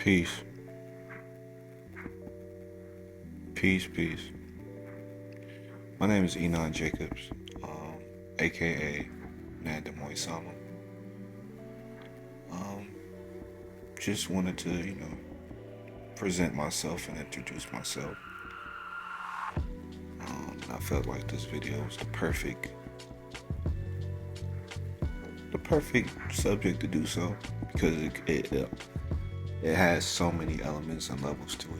Peace. Peace. My name is ENON Jacobs, aka Nandemoii-SAMA. Um, just wanted to, present myself and introduce myself. I felt like this video was the perfect subject to do so because it has so many elements and levels to it.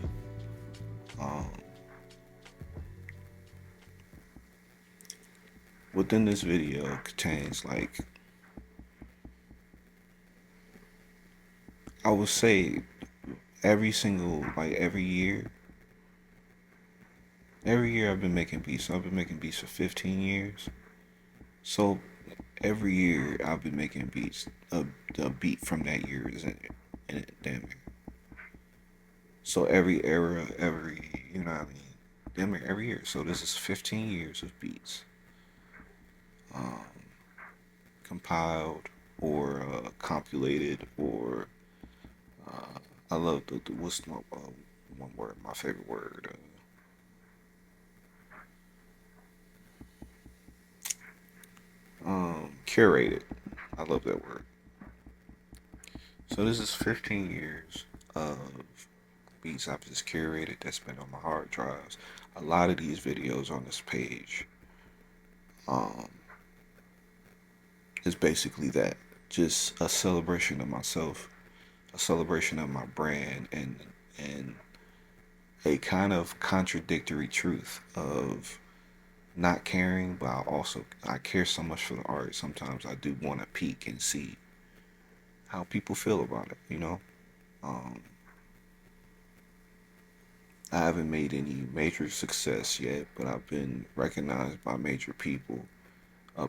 Within this video contains I would say every year I've been making beats. So I've been making beats for 15 years. So every year I've been making beats. A beat from that year is in it, damn near. So every era, you know what I mean? Damn near every year. So this is 15 years of beats. Compiled or compulated or I love the what's my one word, my favorite word. Curated. I love that word. So this is 15 years of beats I've just curated that's been on my hard drives. A lot of these videos on this page is basically that. Just a celebration of myself, a celebration of my brand, and a kind of contradictory truth of not caring, but I care so much for the art. Sometimes I do want to peek and see how people feel about it. I haven't made any major success yet, but I've been recognized by major people,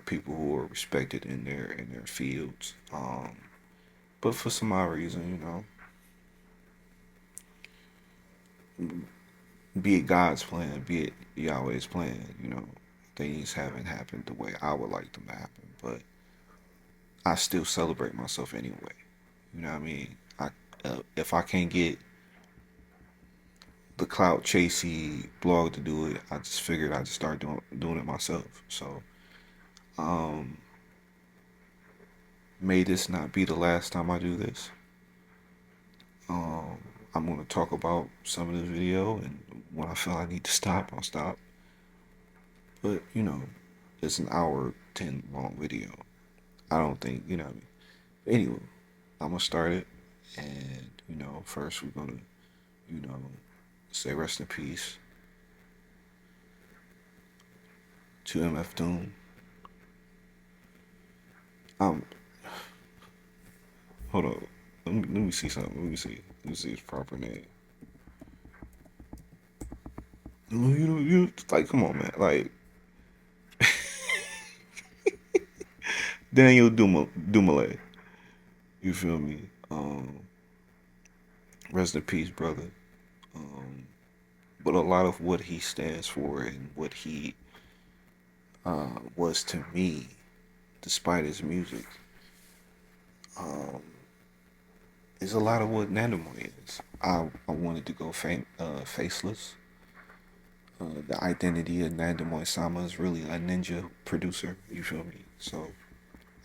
people who are respected in their fields. But for some odd reason, be it God's plan, be it Yahweh's plan, things haven't happened the way I would like them to happen. But I still celebrate myself anyway. You know what I mean? If I can't get the clout chasey blog to do it, I just figured I'd just start doing it myself. So, may this not be the last time I do this. I'm gonna talk about some of this video, and when I feel I need to stop, I'll stop. But it's an hour 10 long video. I don't think what I mean. Anyway, I'm gonna start it, and first we're gonna say rest in peace to MF Doom. Hold on. Let me see something. Let me see his proper name. Like, come on, man. Like, Daniel Dumale. You feel me? Rest in peace, brother. But a lot of what he stands for and what he was to me, despite his music, is a lot of what Nandemoii is. I wanted to go faceless. The identity of Nandemoii-SAMA is really a ninja producer. You feel me? So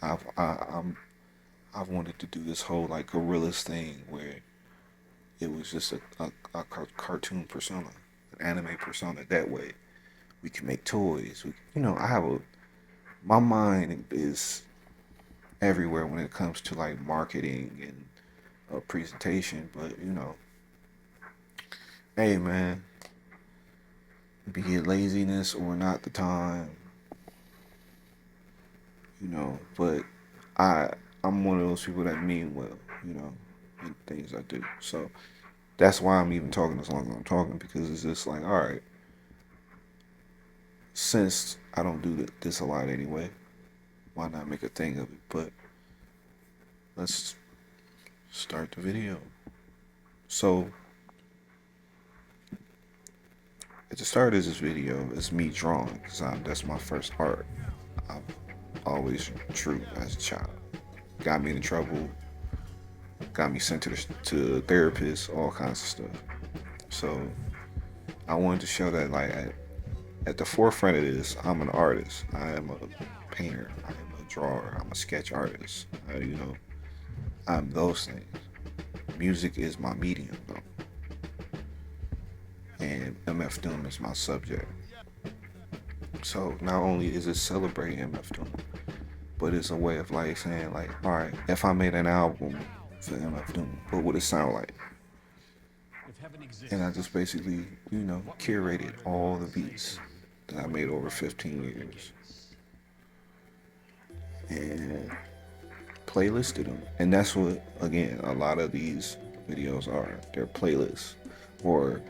I've wanted to do this whole like gorillas thing where it was just a cartoon persona, an anime persona. That way, we can make toys. My mind is everywhere when it comes to like marketing and presentation. But hey man, be it laziness or not the time, But I'm one of those people that mean well, in things I do. So that's why I'm even talking as long as I'm talking, because it's just like, all right, since I don't do this a lot anyway, why not make a thing of it? But let's start the video. So at the start of this video, it's me drawing, because that's my first art. I've always drew as a child. Got me in trouble got me sent to therapists, all kinds of stuff. So I wanted to show that like at the forefront of this, I'm an artist. I am a painter. I am a drawer. I'm a sketch artist. I'm those things. Music is my medium though, and MF Doom is my subject. So not only is it celebrating MF Doom, but it's a way of like saying like, all right, if I made an album for MF Doom, what would it sound like? And I just basically, curated all the beats that I made over 15 years and playlisted them. And that's what, again, a lot of these videos are. They're playlists or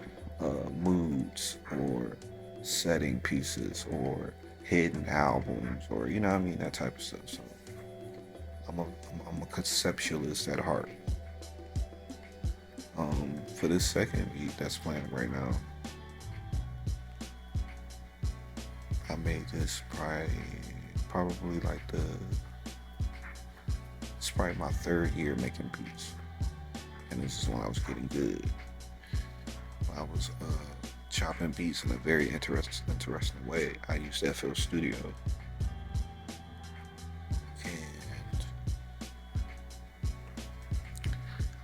moods or setting pieces or hidden albums or, you know what I mean, that type of stuff. So I'm a conceptualist at heart. For this second beat that's playing right now, I made this probably like it's probably my third year making beats, and this is when I was getting good. I was chopping beats in a very interesting way. I used FL Studio, and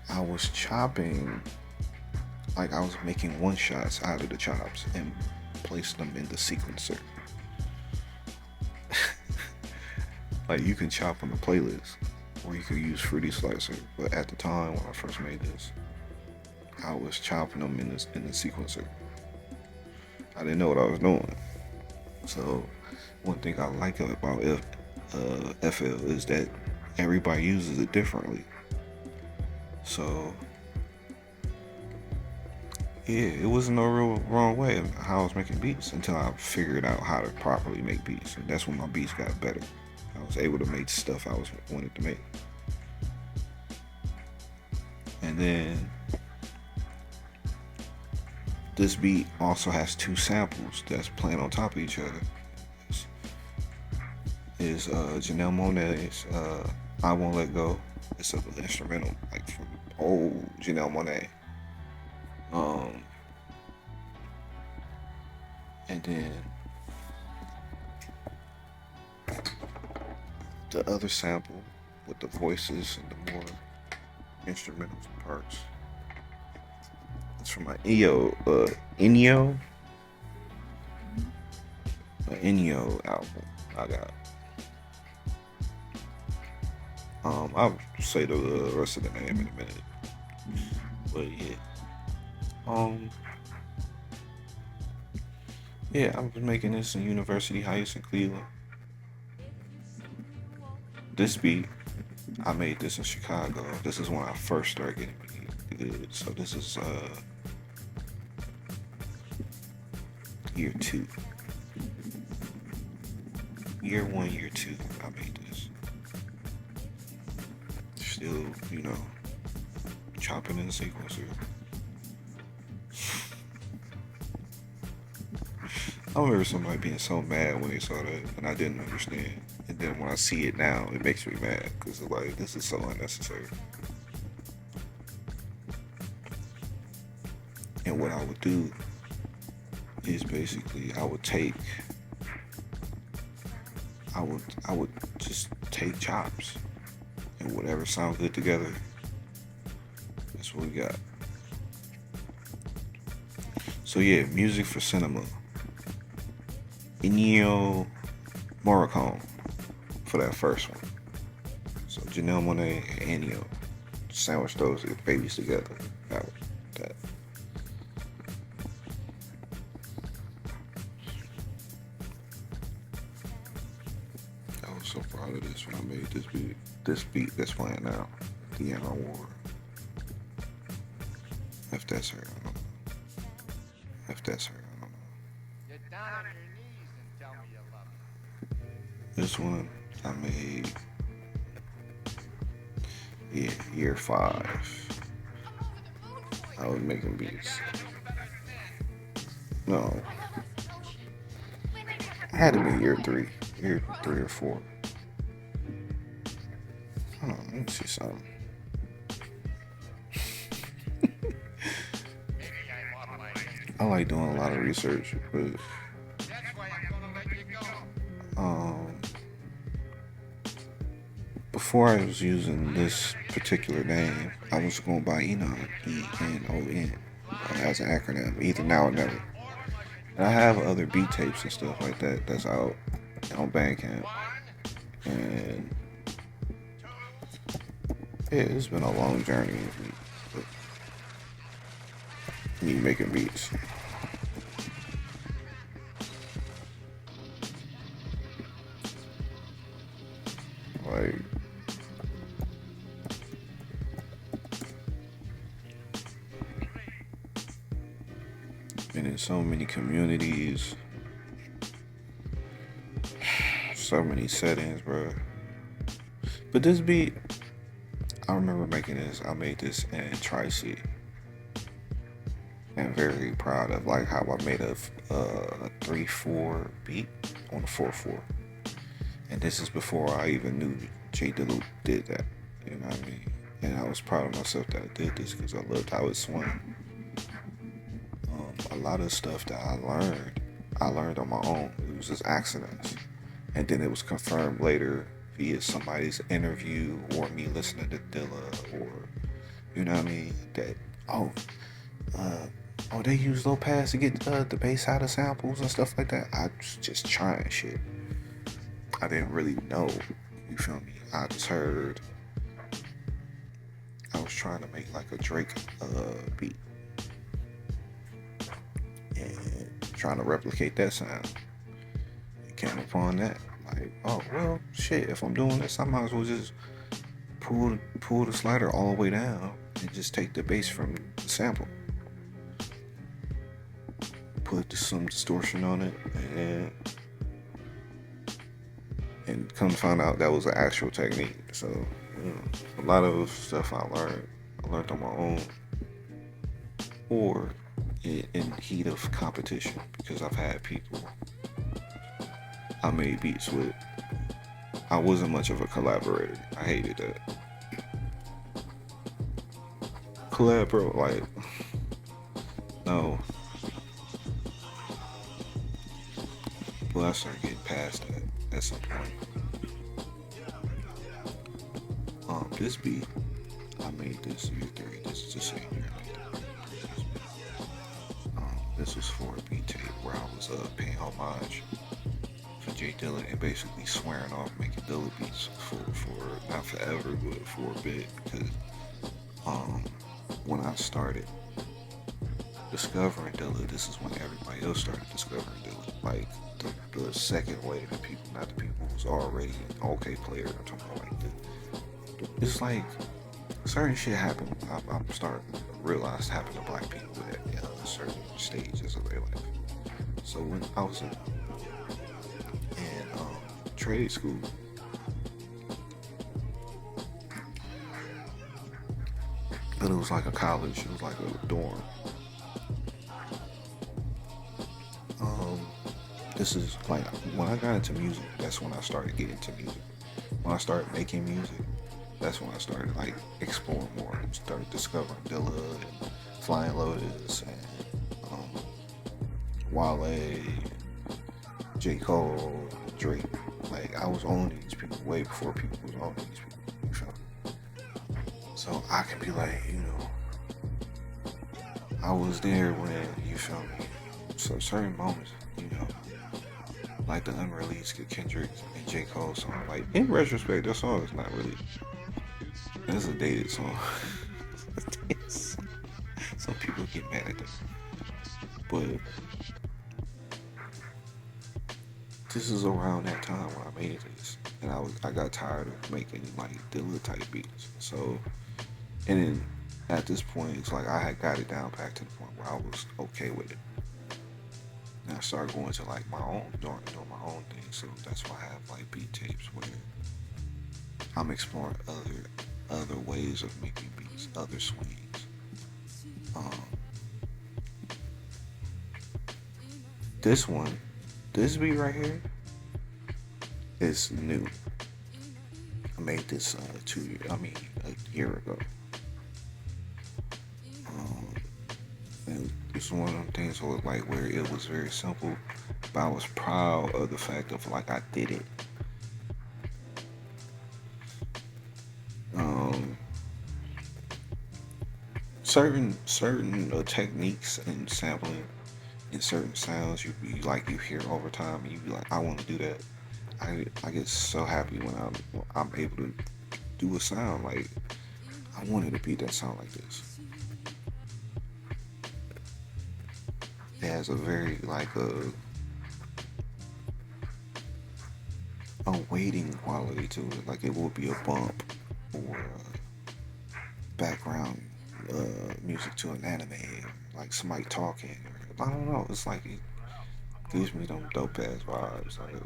I was chopping like I was making one shots out of the chops and placed them in the sequencer. Like you can chop on the playlist, or you could use Fruity Slicer. But at the time when I first made this, I was chopping them in the sequencer. I didn't know what I was doing. So one thing I like about FL is that everybody uses it differently. So yeah, it wasn't no real wrong way of how I was making beats until I figured out how to properly make beats, and that's when my beats got better. I was able to make stuff I wanted to make. And then this beat also has two samples that's playing on top of each other. Is Janelle Monáe's I Won't Let Go. It's an instrumental like from old Janelle Monáe. And then the other sample with the voices and the more instrumental parts. It's from my ENON album I got. I'll say the rest of the name in a minute. But yeah, I was making this in University Heights in Cleveland. This beat, I made this in Chicago. This is when I first started getting good. So this is year 2. Year 1, year 2, I made this. Still, chopping in the sequencer. I remember somebody being so mad when they saw that, and I didn't understand. And then when I see it now, it makes me mad because like this is so unnecessary. And what I would do is basically I would just take chops and whatever sounds good together. That's what we got. So yeah, music for cinema. Ennio Morricone for that first one. So Janelle Monáe and Ennio, sandwich those babies together. That. I was so proud of this when I made this beat. This beat that's playing now, the ENON War. If that's her, I don't know. If that's her, I don't know. Get down on your knees and tell me you love me. This one I made, year 5. I was making beats. No, it had to be year 3 or 4. Let me see something. I like doing a lot of research, but um, before I was using this particular name, I was going by ENON, ENON, as an acronym, either now or never. And I have other beat tapes and stuff like that that's out on Bandcamp, and yeah, it's been a long journey with me making beats. Like, been in so many communities, so many settings, bro. But this beat, I remember making this. I made this in Tri-C, and very proud of like how I made a 3/4 beat on a 4/4. And this is before I even knew J Dilla did that. You know what I mean? And I was proud of myself that I did this because I loved how it swung. A lot of stuff that I learned on my own. It was just accidents. And then it was confirmed later via somebody's interview or me listening to Dilla, or, you know what I mean? That, they use low pass to get the bass out of samples and stuff like that. I was just trying shit. I didn't really know, you feel me? I just heard, I was trying to make like a Drake beat and trying to replicate that sound. And came upon that, like, oh well, shit. If I'm doing this, I might as well just pull the slider all the way down and just take the bass from the sample, put some distortion on it, and come to find out that was an actual technique. So, a lot of stuff I learned on my own, or in heat of competition, because I've had people I made beats with. I wasn't much of a collaborator. I hated that. Collab, bro, like, no. But I started getting past that at some point. This beat, I made this year 3. This is the same year I made it. This was for a beat tape where I was paying homage for J Dilla and basically swearing off making Dilla beats for not forever, but for a bit, because when I started discovering Dilla, this is when everybody else started discovering Dilla. Like the second wave of people, not the people who's already an okay player. I'm talking about like it's like certain shit happened. I'm starting to realize happened to black people at certain stages of their life. So when I was in trade school, but it was like a college. It was like a dorm. This is like when I got into music. That's when I started getting into music. When I started making music, that's when I started like exploring more. Started discovering Dilla and Flying Lotus and Wale, J. Cole, Drake. Like I was on these people way before people was on these people. You feel me? So I can be like, I was there when, you feel me? So certain moments, like the unreleased Kendrick and J. Cole song. Like in retrospect, that song is not really. It's a dated song. Some people get mad at that, but this is around that time when I made this, and I got tired of making like Dilla type beats. So, and then at this point, it's like I had got it down back to the point where I was okay with it. And I started going to like my own, doing my own thing. So that's why I have like beat tapes where I'm exploring other ways of making beats, other swings. This beat right here is new. I made this a year ago. And you was one of them things where it was very simple, but I was proud of the fact of like I did it. Um, certain techniques and sampling in certain sounds you hear over time and you be like, I want to do that. I get so happy when I'm able to do a sound like I wanted to beat that sound like this. It has a very like a waiting quality to it. Like it will be a bump or background music to an anime, or like somebody talking. Or, I don't know. It's like it gives me them dope ass vibes. Like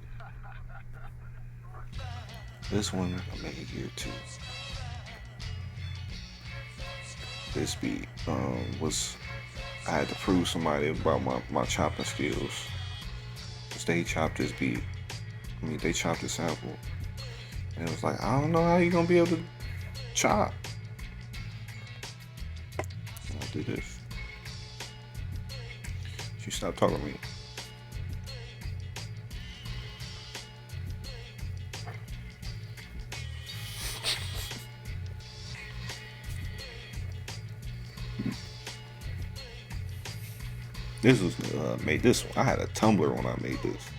this one I made here too. This beat was I had to prove somebody about my chopping skills. Cause they chopped this beat. I mean, they chopped the sample, and it was like, I don't know how you gonna be able to chop. And I did this. She stopped talking to me. This was made this one. I had a tumbler when I made this.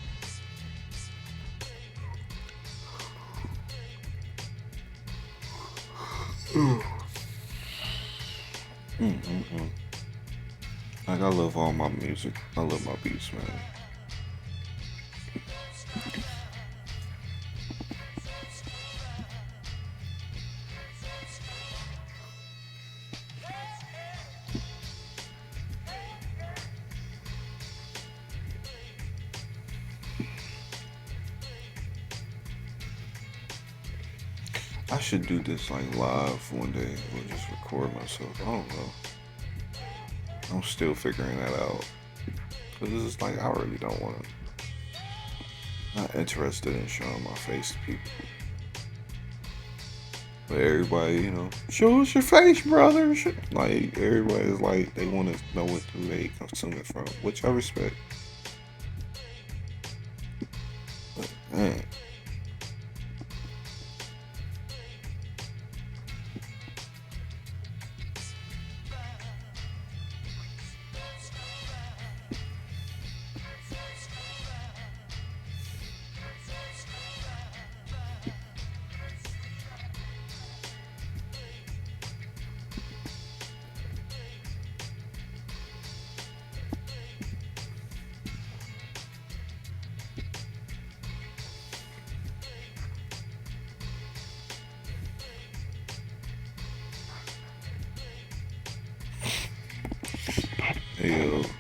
Mm-mm-mm. Like I love all my music. I love my beats, man. I should do this like live one day or just record myself. I don't know. I'm still figuring that out. Cause it's just like I really don't want to. Not interested in showing my face to people. But everybody, show us your face, brother. Like everybody's like they want to know who they consume it from, which I respect. But man. Hey,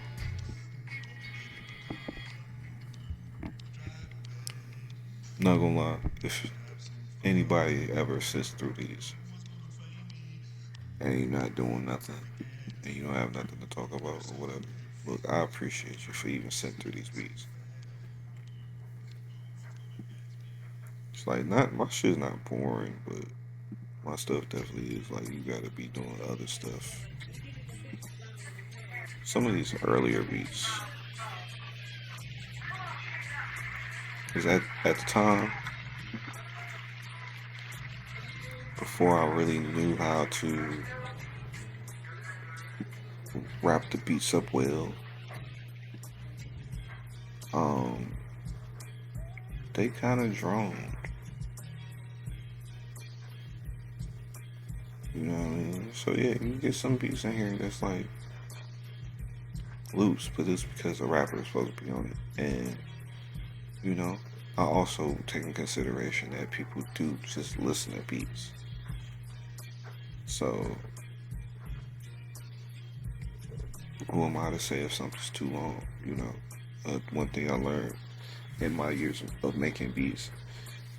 not gonna lie, if anybody ever sits through these and you're not doing nothing and you don't have nothing to talk about or whatever, look, I appreciate you for even sitting through these beats. It's like not my shit's not boring, but my stuff definitely is like you gotta be doing other stuff. Some of these earlier beats, because at the time, before I really knew how to wrap the beats up well, they kind of droned. You know what I mean? So yeah, you get some beats in here that's like loose, but it's because the rapper is supposed to be on it. And I also take in consideration that people do just listen to beats. So who am I to say if something's too long? One thing I learned in my years of making beats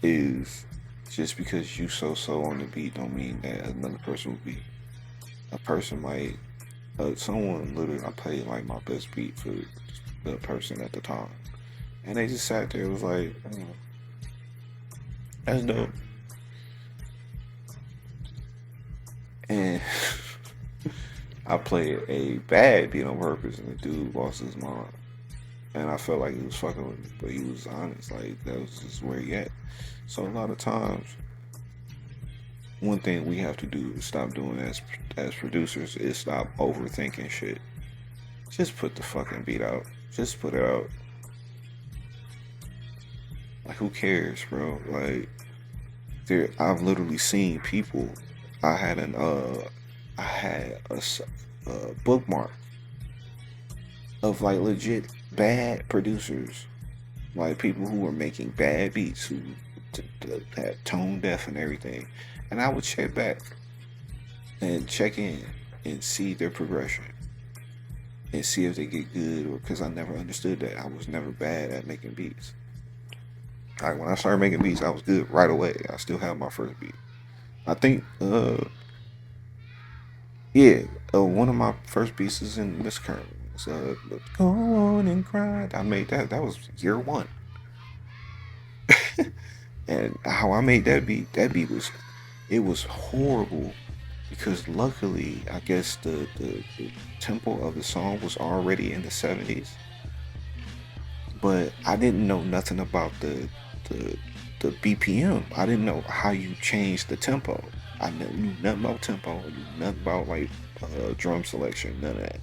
is just because you so on the beat don't mean that another person will be. A person might, someone literally, I played like my best beat for the person at the time, and they just sat there. It was like, that's dope. And I played a bad beat on purpose, and the dude lost his mind. And I felt like he was fucking with me, but he was honest. Like that was just where he at. So a lot of times, one thing we have to do is stop doing as producers is stop overthinking shit. Just put the fucking beat out. Just put it out. Like who cares, bro? Like I've literally seen people. I had a bookmark of like legit bad producers, like people who were making bad beats, who had tone deaf and everything, and I would check back and check in and see their progression and see if they get good, or because I never understood that I was never bad at making beats. Like when I started making beats, I was good right away. I still have my first beat. I think, yeah, one of my first beats is in this current. So go on and cry. I made that. That was year one. And how I made that beat was, it was horrible because luckily, I guess the tempo of the song was already in the 70s, but I didn't know nothing about the the BPM. I didn't know how you change the tempo. I knew nothing about tempo. I knew nothing about like drum selection. None of that.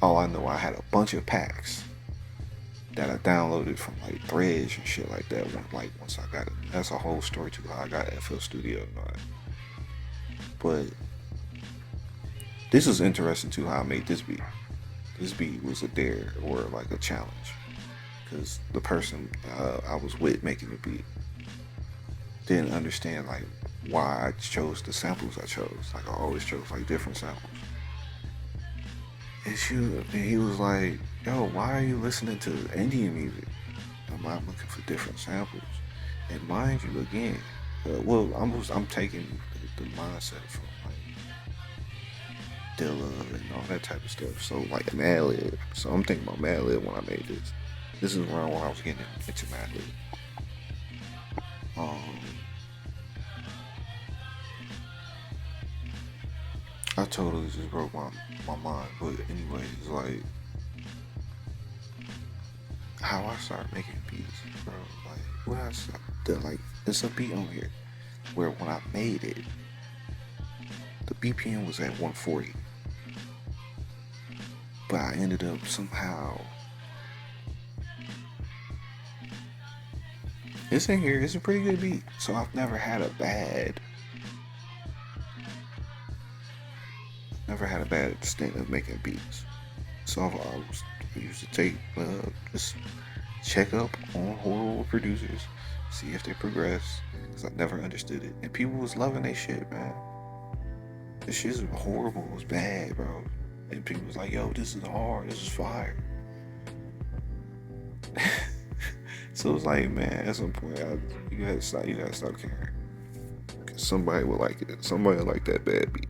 All I know, I had a bunch of packs that I downloaded from like Threads and shit like that. Once I got it, that's a whole story too. How I got FL Studio and all that. But this is interesting too. How I made this beat. This beat was a dare or like a challenge, because the person I was with making the beat didn't understand like why I chose the samples I chose. Like I always chose like different samples. And he was like, "Yo, why are you listening to Indian music? I'm looking for different samples." And mind you, again, I'm taking the mindset from like Dilla and all that type of stuff. So like Madlib. So I'm thinking about Madlib when I made this. This is around when I was getting into Madlib. I totally just broke my mind. But anyways, like how I started making beats, bro. Like what I started, like there's a beat on here where when I made it, the BPM was at 140. But I ended up somehow, it's in here, it's a pretty good beat. So I've never had a bad stint of making beats. So I used to take just check up on horrible producers, see if they progress, because I never understood it. And people was loving their shit, man. This shit was horrible, it was bad, bro. And people was like, "Yo, this is hard, this is fire." So it was like, man, at some point, you gotta stop caring. Cause somebody would like it. Somebody would like that bad beat.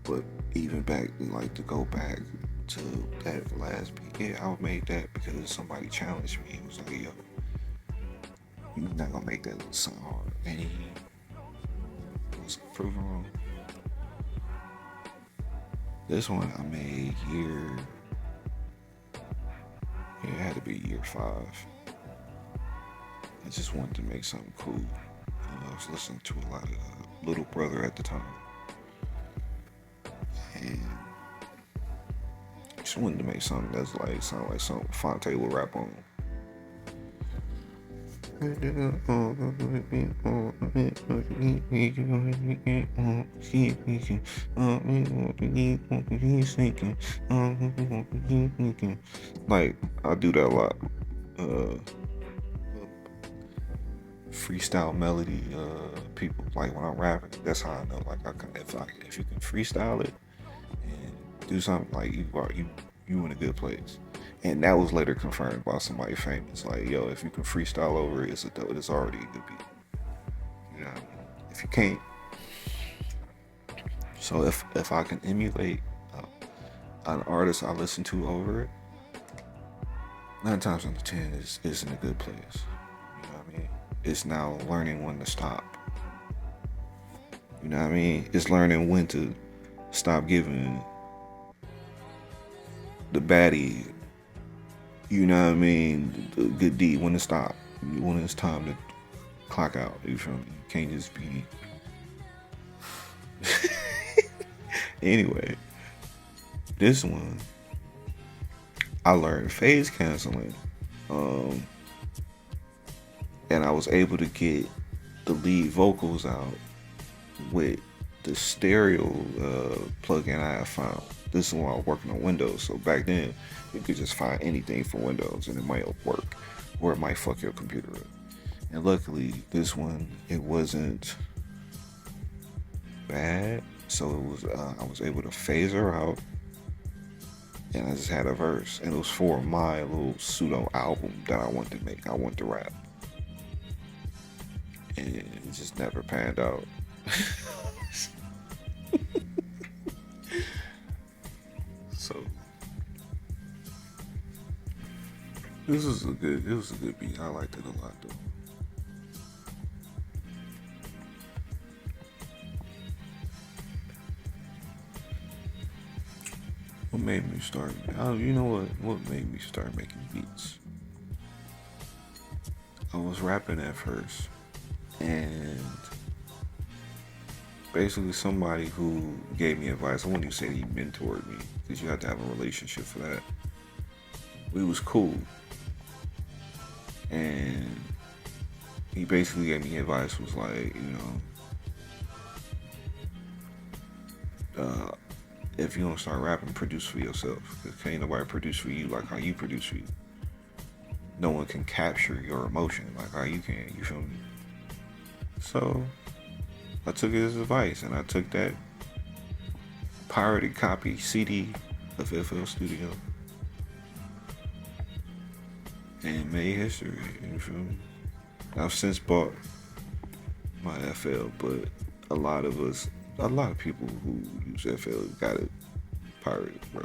But even back, like to go back to that last beat, yeah, I made that because somebody challenged me. It was like, "Yo, you're not gonna make that sound hard." And he was proven wrong. This one I made it had to be year 5. I just wanted to make something cool. I was listening to a lot of Little Brother at the time. And I just wanted to make something that's like sound like something Fonte would rap on. Like I do that a lot. Freestyle melody, people like when I'm rapping. That's how I know. Like if you can freestyle it and do something, like you in a good place. And that was later confirmed by somebody famous. Like, yo, if you can freestyle over it, it's already a good beat. You know what I mean? If you can't, so if I can emulate an artist I listen to over it, 9 times out of 10 is in a good place. You know what I mean? It's now learning when to stop. You know what I mean? It's learning when to stop giving the baddie, you know what I mean, the good deed, when to stop, when it's time to clock out. You feel me? You can't just be. Anyway, this one, I learned phase canceling, um, and I was able to get the lead vocals out with the stereo plugin I have found. This is while working on Windows. So back then, you could just find anything for Windows and it might work, or it might fuck your computer up. And luckily, this one, it wasn't bad. So it was, I was able to phase her out, and I just had a verse, and it was for my little pseudo album that I wanted to make. I wanted to rap, and it just never panned out. So this was a good. It was a good beat. I liked it a lot though. What made me start? You know what? What made me start making beats? I was rapping at first, and basically somebody who gave me advice. I wouldn't even say he mentored me, because you have to have a relationship for that. We was cool, and he basically gave me advice. Was like, if you don't start rapping, produce for yourself. Because can't nobody produce for you like how you produce for you. No one can capture your emotion like how you can. You feel me? So I took his advice, and I took that pirated copy CD of FL Studio and made history. You feel me? I've since bought my FL, but a lot of people who use FL got it pirated, bro.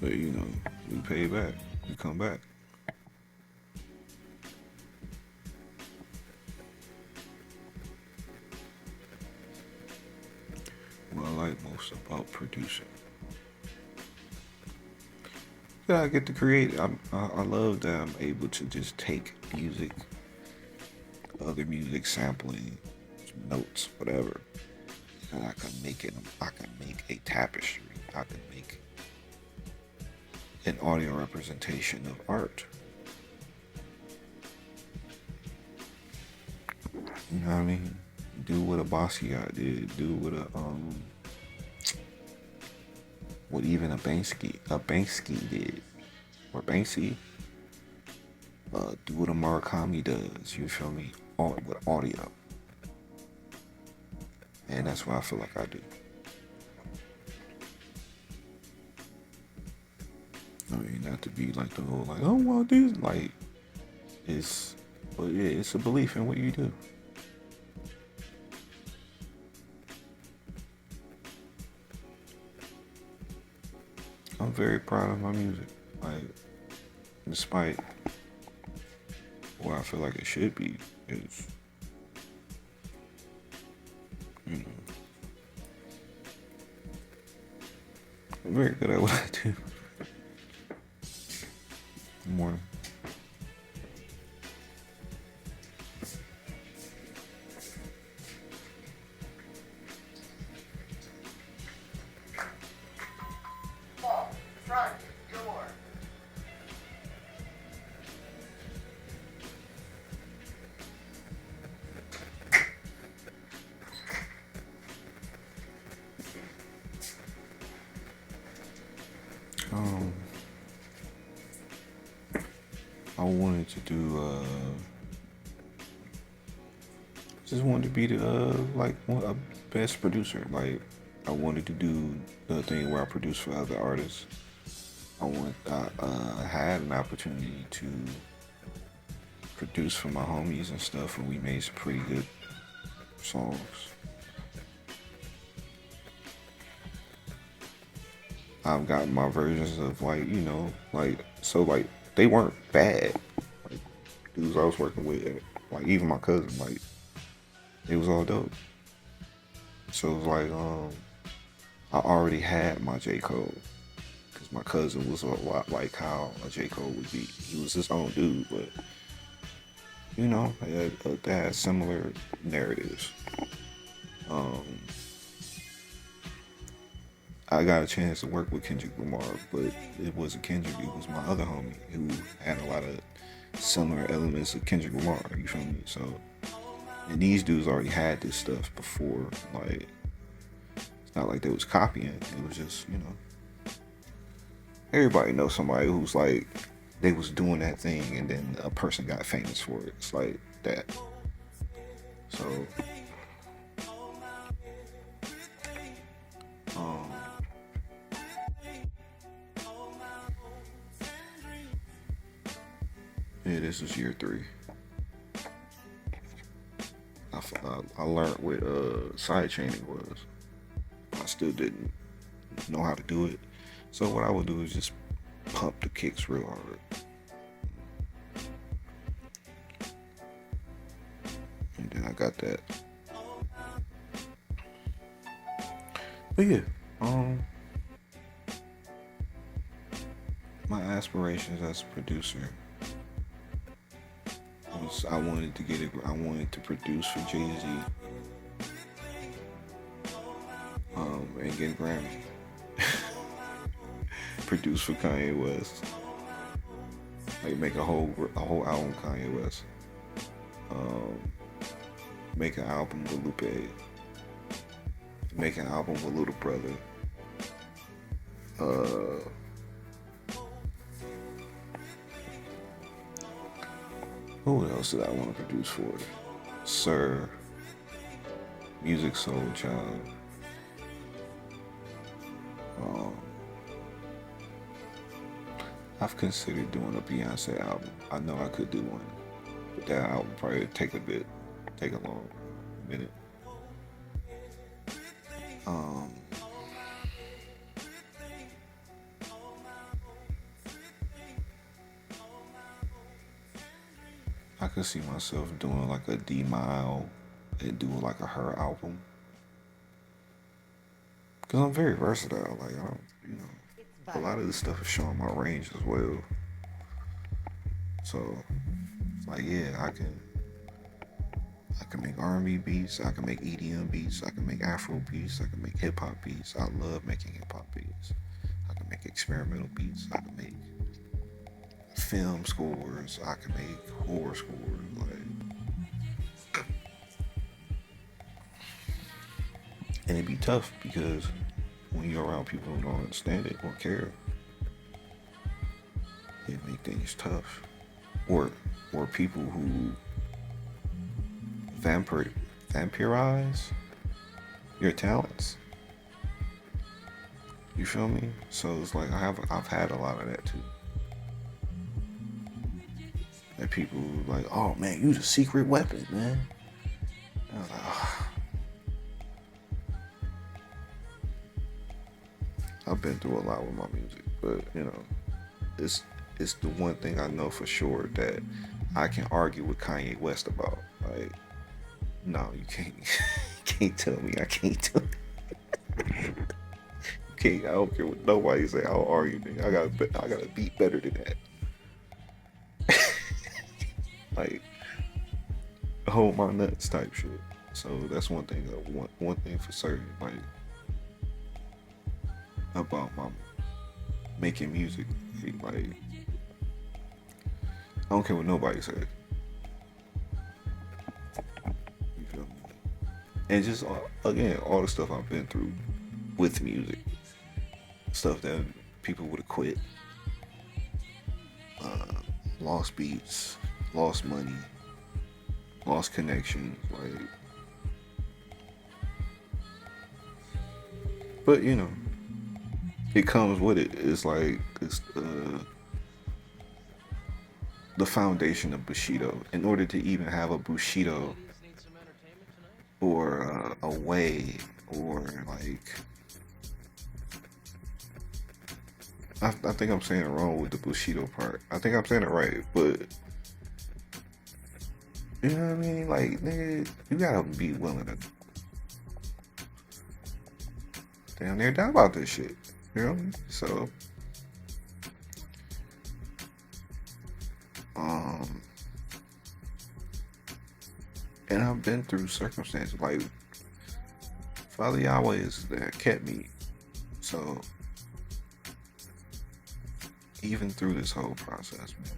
But we pay back. We come back. What I like most about producing, yeah, I get to create. I love that I'm able to just take music, other music, sampling, notes, whatever, and I can make it. I can make a tapestry. I can make an audio representation of art. You know what I mean? Do what a Basquiat did. Do what even a Banksy did, or Banksy. Do what a Murakami does. You feel me? With audio, and that's what I feel like I do. I mean, not to be like the whole like, oh well, these like, but yeah, it's a belief in what you do. I'm very proud of my music. Like, despite what I feel like it should be, is, I'm very good at what I do. Good morning. Front door. I wanted to do, just wanted to be the, a best producer. Like, I wanted to do the thing where I produce for other artists. I had an opportunity to produce for my homies and stuff, and we made some pretty good songs. I've gotten my versions of like they weren't bad. Like, dudes I was working with, like even my cousin, like it was all dope. So it was like, I already had my J Cole because my cousin was a lot like how a J Cole would be. He was his own dude, but you know, they had similar narratives. Um, I got a chance to work with Kendrick Lamar, but it wasn't Kendrick. It was my other homie who had a lot of similar elements of Kendrick Lamar. You feel me? So, and these dudes already had this stuff before. Like, it's not like they was copying. It was just, you know, everybody knows somebody who's like, they was doing that thing and then a person got famous for it. It's like that. So, um, yeah, this is year 3. I learned what side chaining was. I still didn't know how to do it. So what I would do is just pump the kicks real hard. And then I got that. But yeah, my aspirations as a producer was I wanted to produce for Jay-Z, and get a Grammy. Produce for Kanye West. Like make a whole album Kanye West. Make an album with Lupe. Make an album with Little Brother. Who else did I want to produce for? Sir, Music Soul Child. I've considered doing a Beyonce album. I know I could do one, but that album probably take a long minute. I could see myself doing like a D-Mile and do like a her album. Cause I'm very versatile. Like I don't, you know, a lot of this stuff is showing my range as well. So, like yeah, I can make R&B beats. I can make EDM beats. I can make Afro beats. I can make hip hop beats. I love making hip hop beats. I can make experimental beats. I can make film scores. I can make horror scores. Like, and it'd be tough because when you're around people who don't understand it or care, it make things tough. Or people who vampirize your talents. You feel me? So it's like I've had a lot of that too. And people like, oh man, you the secret weapon, man. And I was like, oh. I've been through a lot with my music, but you know, it's the one thing I know for sure that I can argue with Kanye West about. Like, no, you can't. You can't tell me I can't do it. You can't. I don't care what nobody say. I'll argue. I gotta beat better than that. Like, hold my nuts type shit. So that's one thing. One thing for certain. Like about my making music. Like, I don't care what nobody says. You feel me? And just again, all the stuff I've been through with music, stuff that people would have quit, lost beats, lost money, lost connections, like. But you know, it comes with it. It's like it's the foundation of Bushido. In order to even have a Bushido or a way or like I think I'm saying it wrong with the Bushido part. I think I'm saying it right, but you know what I mean? Like, nigga, you gotta be willing to damn near die about this shit. You know what I mean? So, um, and I've been through circumstances like Father Yahweh is that kept me. So, even through this whole process, man,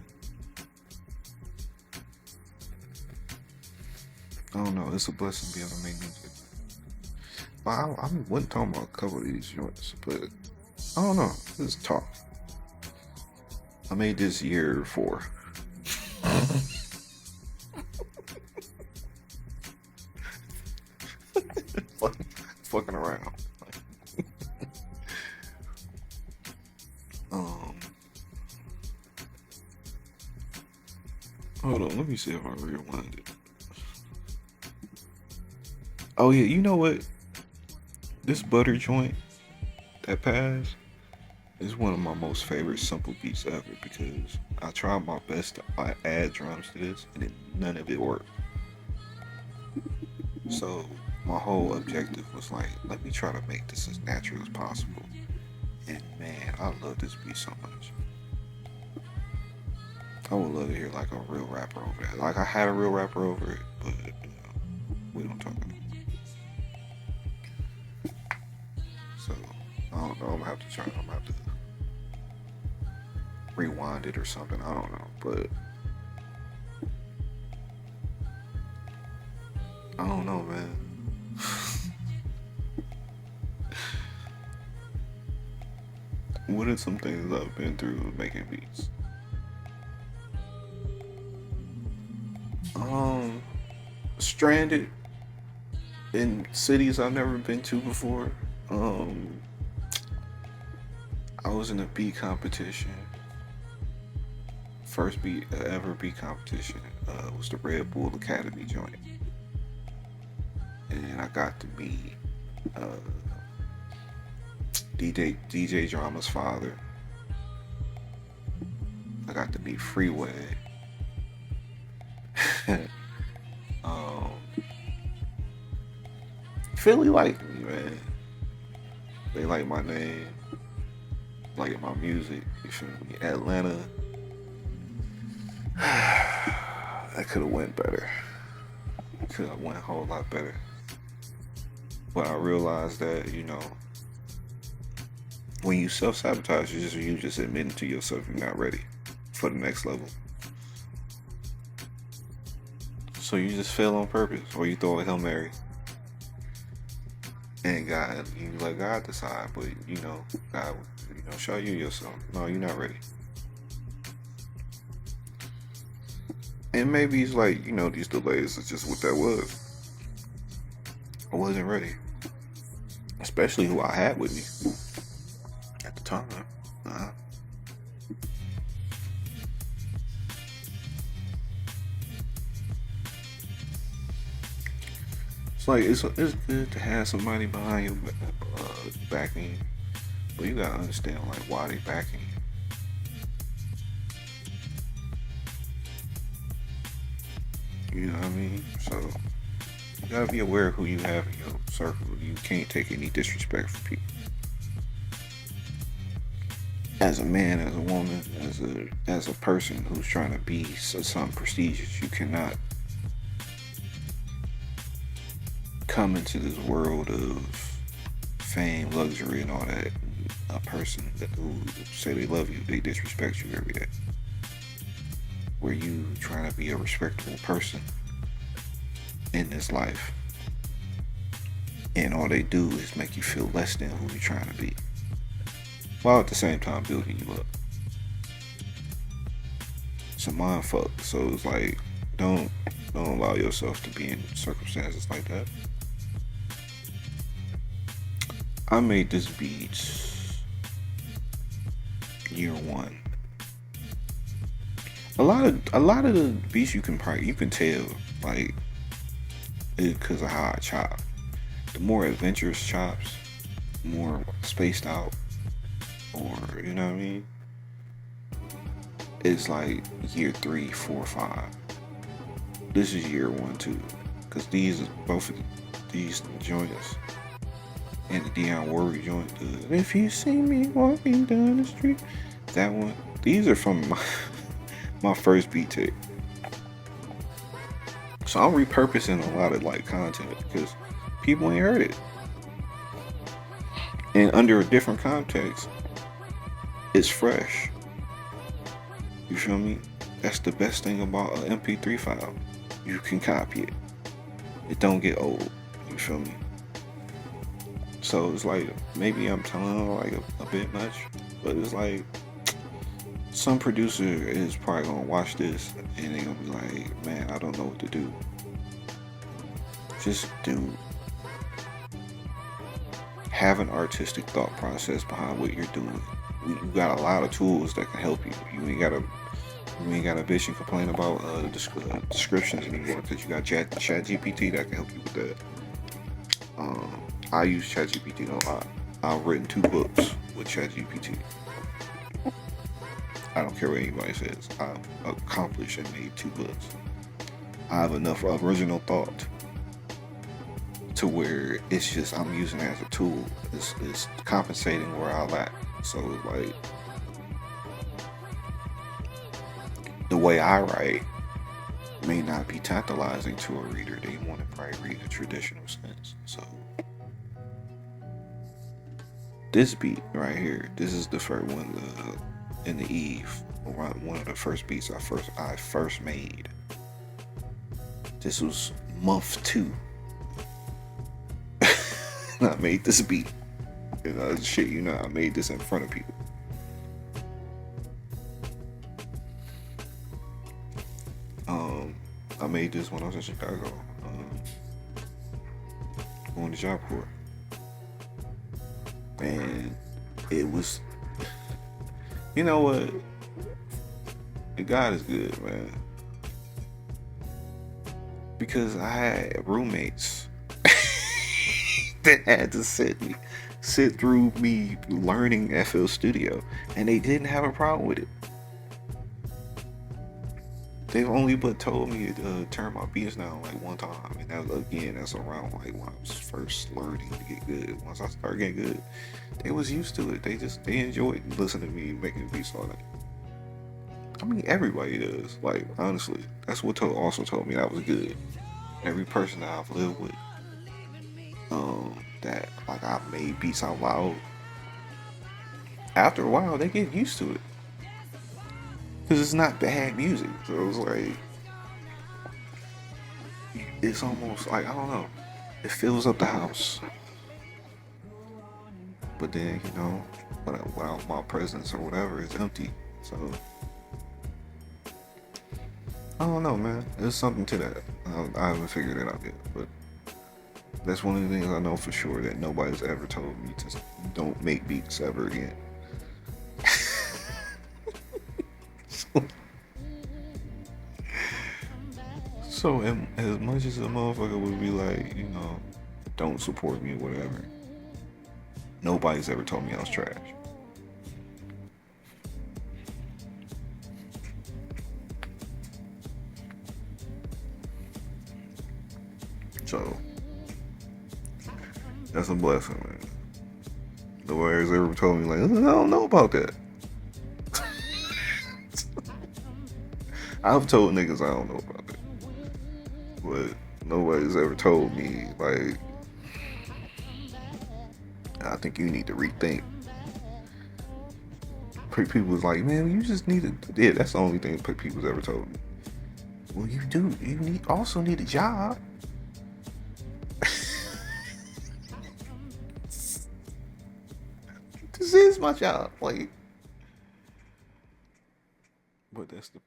I don't know. It's a blessing to be able to make music. But I wasn't talking about a couple of these joints, but I don't know. Let's talk. I made this year 4. Fucking around. um, Hold on. Let me see if I rewind it. Oh yeah, you know what? This butter joint that passed is one of my most favorite simple beats ever because I tried my best to add drums to this and none of it worked. So my whole objective was like, let me try to make this as natural as possible. And man, I love this beat so much. I would love to hear like a real rapper over that. Like I had a real rapper over it, but you know, we don't talk about it. So I don't know. I'm gonna have to try. I'm gonna have to rewind it or something. I don't know, but I don't know, man. What are some things I've been through making beats? Stranded in cities I've never been to before. Um, I was in a beat competition. First beat ever beat competition was the Red Bull Academy joint, and I got to meet uh, DJ Drama's father. I got to meet Freeway. um, Philly liked me, man. They like my name, like my music. You feel me? Atlanta, that could have went better. Could have went a whole lot better. But I realized that when you self-sabotage, you just admitting to yourself you're not ready for the next level. So you just fail on purpose, or you throw a Hail Mary. And God, you let God decide, but God, show you yourself. No, you're not ready. And maybe it's like, these delays is just what that was. I wasn't ready. Especially who I had with me at the time. It's like, it's good to have somebody behind you backing you. But you gotta understand, like, why they backing you. You know what I mean? So, you gotta be aware of who you have in your circle. You can't take any disrespect from people. As a man, as a woman, as a person who's trying to be something prestigious, you cannot come into this world of fame, luxury, and all that. A person who say they love you, they disrespect you every day. Where you trying to be a respectable person in this life, and all they do is make you feel less than who you're trying to be, while at the same time building you up. It's a mind fuck. So it's like, don't allow yourself to be in circumstances like that. I made this beat year 1. A lot of the beats you can tell, like, because of how I chop. The more adventurous chops, more spaced out, or you know what I mean, it's like year 3, 4, 5. This is year 1, 2, because these is both of these joints and the Dionne Warwick joint. If you see me walking down the street, that one. These are from my first beat tape. So I'm repurposing a lot of like content because people ain't heard it. And under a different context, it's fresh. You feel me? That's the best thing about an MP3 file. You can copy it. It don't get old. You feel me? So it's like, maybe I'm telling like a bit much, but it's like, some producer is probably gonna watch this and they're gonna be like, man, I don't know what to do. Just do. Have an artistic thought process behind what you're doing. You got a lot of tools that can help you. You ain't gotta bitch and complain about descriptions anymore because you got ChatGPT that can help you with that. I use ChatGPT a lot. I've written 2 books with ChatGPT. I don't care what anybody says. I've accomplished and made 2 books. I have enough original thought to where it's just I'm using it as a tool. It's compensating where I lack. So like the way I write may not be tantalizing to a reader. They want to probably read a traditional sense. So this beat right here, this is the first one in the Eve, one of the first beats I first made. This was month 2. I made this beat. I made this in front of people. I made this when I was in Chicago, going to Job Corps. And it was, you know what? God is good, man. Because I had roommates that had to sit through me learning FL Studio, and they didn't have a problem with it. They've only but told me to turn my beats down like one time, and that's around like when I was first learning to get good. Once I started getting good, they was used to it. They enjoyed listening to me making beats all that. I mean, everybody does. Like, honestly, that's what also told me that was good. Every person that I've lived with, that like I made beats out loud. After a while, they get used to it. Because it's not bad music. So it's like, it's almost like, I don't know, it fills up the house. But then, without my presence or whatever, it's empty. So, I don't know, man. There's something to that. I haven't figured it out yet. But that's one of the things I know for sure, that nobody's ever told me to don't make beats ever again. So as much as a motherfucker would be like, don't support me or whatever, nobody's ever told me I was trash. So that's a blessing, man. Nobody's ever told me like, I don't know about that. I've told niggas I don't know about that. But nobody's ever told me, like, I think you need to rethink. People was like, man, you just need to, yeah, that's the only thing people's ever told me. Well, you do, also need a job. This is my job, like, but that's it.